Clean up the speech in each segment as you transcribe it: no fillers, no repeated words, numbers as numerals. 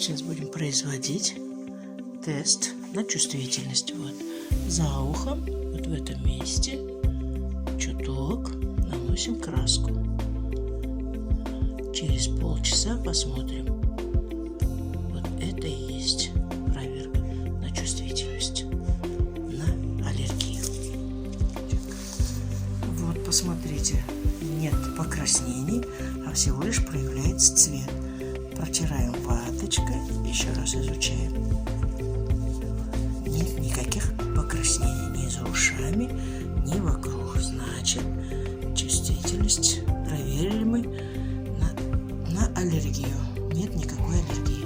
Сейчас будем производить тест на чувствительность. Вот за ухом, вот в этом месте, чуток наносим краску. Через полчаса посмотрим. Вот это и есть проверка на чувствительность, на аллергию. Вот посмотрите, нет покраснений, а всего лишь проявляется цвет. Протираем ваточкой, еще раз изучаем. Нет никаких покраснений ни за ушами, ни вокруг. Значит, чувствительность проверили мы на аллергию. Нет никакой аллергии.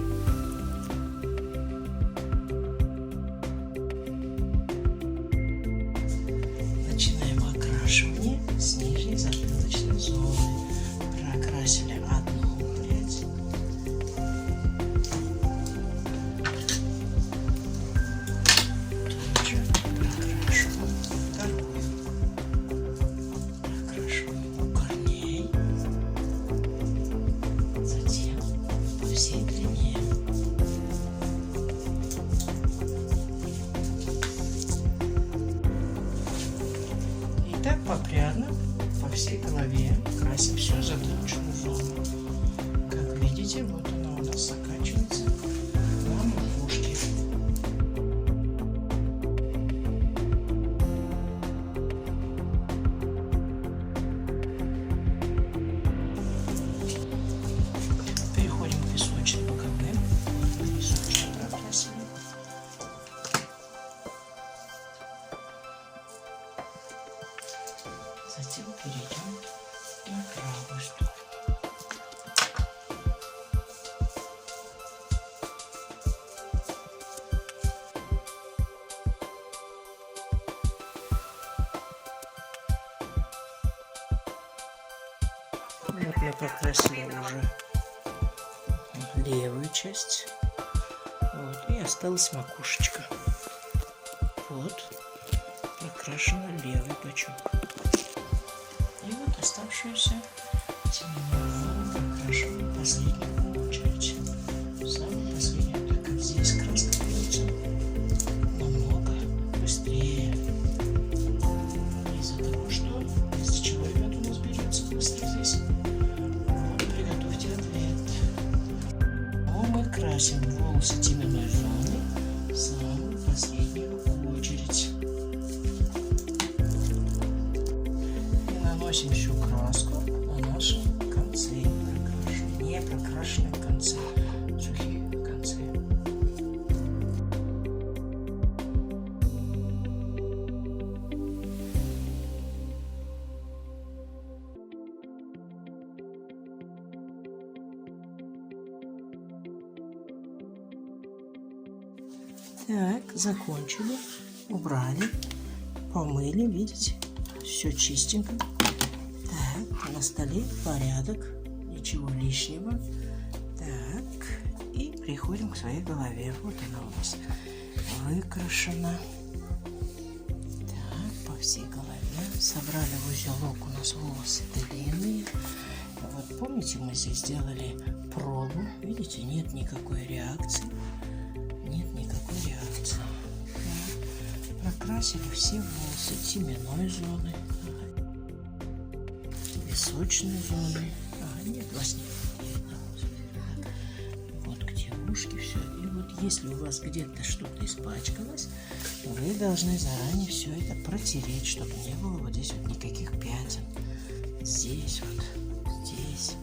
Начинаем окрашивание с нижней затылочной зоны. Прокрасили одну прядь. И так попрядно по всей голове красим всю затылочную зону. Как видите, вот она у нас заканчивается на макушке. Переходим к височным боковым. Височные прокрасили. Затем перейдем на правую сторону. Вот мы прокрасили уже левую часть. Вот, и осталась макушечка. Вот прокрашена левый бочок. И вот оставшуюся теменную зону прокрашиваем последнюю очередь. Самую последнюю, только здесь краска берется намного быстрее. Из-за того, что из-за чего, ребята, у нас берется быстро здесь. Вот, приготовьте ответ. Но мы красим волосы теменной зоны в самую последнюю очередь. Наносим всю краску на наши концы, не прокрашенные концы, сухие концы. Так, закончили, убрали, помыли, видите, все чистенько. Так, на столе порядок, ничего лишнего. Так, и переходим к своей голове. Вот она у нас выкрашена. Так, по всей голове. Собрали в узелок, у нас волосы длинные. Вот помните, мы здесь сделали пробу. Видите, нет никакой реакции. Нет никакой реакции. Так, прокрасили все волосы теменной зоны. Височной зоны. Нет, вас нет. Вот где ушки, все. И вот если у вас где-то что-то испачкалось, вы должны заранее все это протереть, чтобы не было вот здесь вот никаких пятен. Здесь вот, здесь.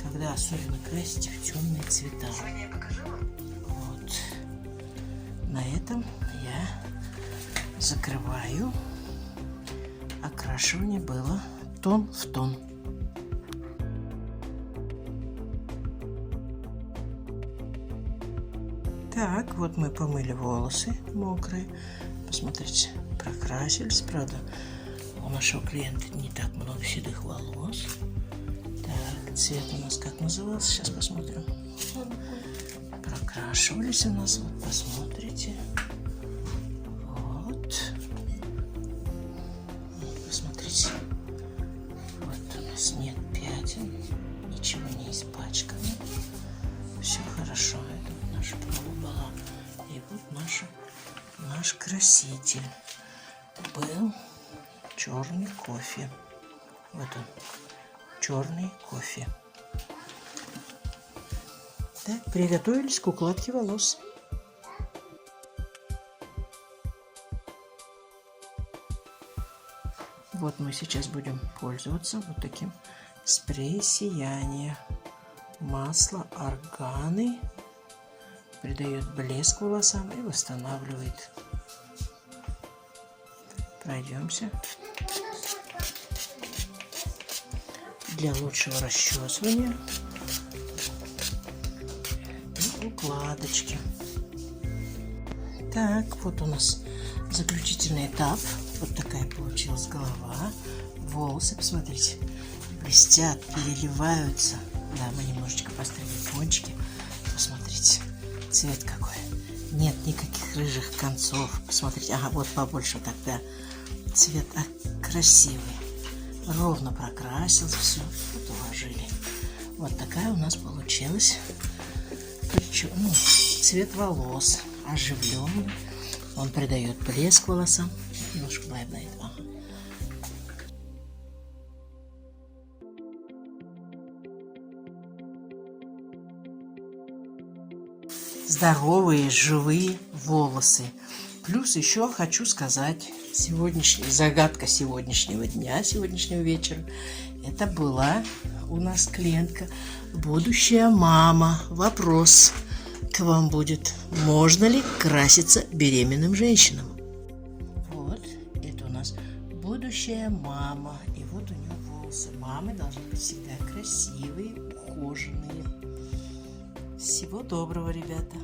Когда особенно красите в темные цвета. Вот. На этом я закрываю. Окрашивание было тон в тон. Так, вот мы помыли волосы мокрые. Посмотрите, прокрасились. Правда, у нашего клиента не так много седых волос. Так, цвет у нас как назывался? Сейчас посмотрим. Прокрашивались у нас, вот посмотрите. Вот. Посмотрите. Вот у нас нет пятен, ничего не испачкано. Все хорошо. Это пробовала. И вот наш краситель был черный кофе. Вот он, черный кофе. Так, приготовились к укладке волос. Вот мы сейчас будем пользоваться вот таким спрей сияния. Масло органы придает блеск волосам и восстанавливает. Пройдемся. Для лучшего расчесывания и укладочки. Так, вот у нас заключительный этап. Вот такая получилась голова. Волосы, посмотрите, блестят, переливаются. Да, мы немножечко постригли кончики. Посмотрите, цвет какой. Нет никаких рыжих концов. Посмотрите, ага, вот побольше тогда. Цвет красивый. Ровно прокрасился, все, вот уложили. Вот такая у нас получилась. Причем, цвет волос оживленный. Он придает блеск волосам. Немножко бледнеет. Ага. Здоровые, живые волосы. Плюс еще хочу сказать, загадка сегодняшнего дня, сегодняшнего вечера. Это была у нас клиентка, будущая мама. Вопрос к вам будет: можно ли краситься беременным женщинам? Вот, это у нас будущая мама. И вот у нее волосы. Мамы должны быть всегда красивые, ухоженные. Всего доброго, ребята.